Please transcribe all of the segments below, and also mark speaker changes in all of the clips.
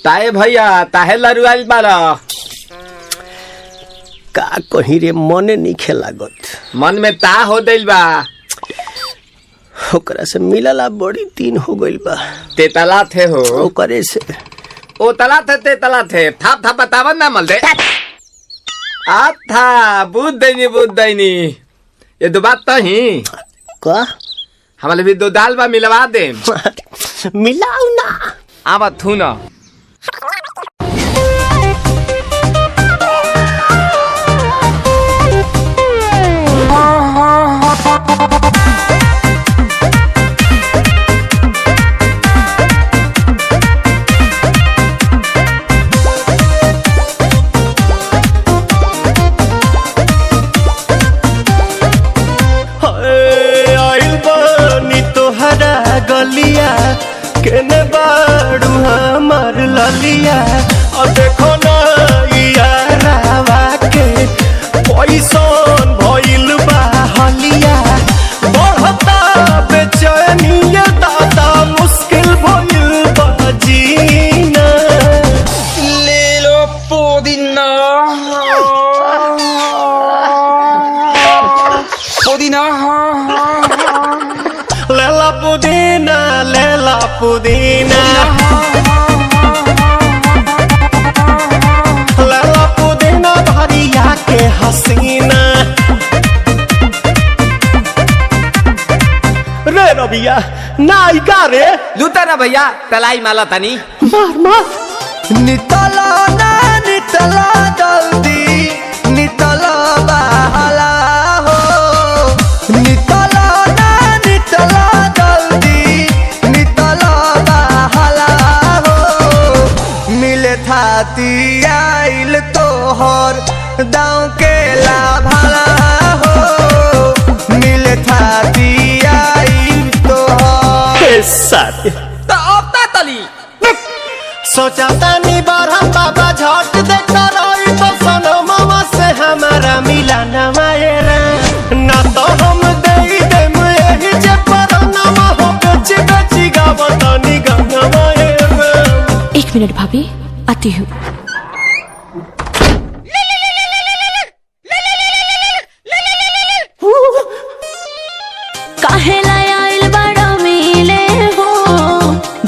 Speaker 1: ताए भैया ताहे लरुआल बारा
Speaker 2: का कहीं रे मने नहीं लागत।
Speaker 1: मन में ता हो दिल बा
Speaker 2: ओकरा से मिलला बड़ी दिन हो गइल बा।
Speaker 1: ते तला थे हो
Speaker 2: ओकरे से
Speaker 1: ओ तला थे ते तला थे थाप थाप बतावन ना मल दे आ था बुद्ध दैनी ये दो बात तो ही
Speaker 2: का
Speaker 1: हमारे भी दो दाल बा मिलवा दे
Speaker 2: मिलाऊ ना
Speaker 1: आवा थू ना
Speaker 2: गलिया केने बाड़ू हमार ललिया और देखो ना यारावा के पैसन भइल बा हलिया बढ़ता बेचैनिया दादा मुश्किल भइल बा जीना
Speaker 1: ले लो पुदीना पुदीना
Speaker 2: लेला पुदीना लेला पुदीना भरिया के हसीना रे रबिया नायिका रे
Speaker 1: लूटा ना भैया तलाई माला तनी
Speaker 2: मार मार नितला ना नितला जल्दी नितला बहला हो नितला ना नितला थाती आइल तोहर दाँव के लाभला हो मिले थाती आइल तोहर साथी
Speaker 1: तो अब ता तली
Speaker 2: सोचा तानी बरहम बाबा झट देखता रही तो सनमवा से हमारा मिला न मायरा ना तो हम दे देम यही जे परनमा हो बेची बेची गावतानी गंगा मायरा।
Speaker 3: 1 मिनट भाभी आती हूँ। काहे लायल बड़ा मिले हो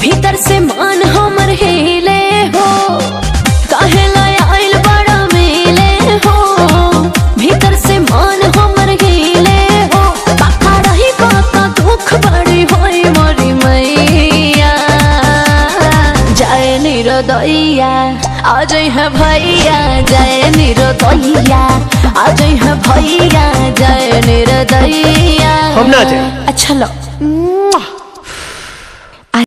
Speaker 3: भीतर से मान हमर हिले हो काहे लायल बड़ा मिले हो भीतर से मान हमर हिले हो काका रही काका दुख बड़ी होई मोरी मैया जाए निरोदैया आज है भैया जय निरोदैया आज है भैया जय निरोदैया
Speaker 2: हम ना जाए।
Speaker 3: अच्छा लो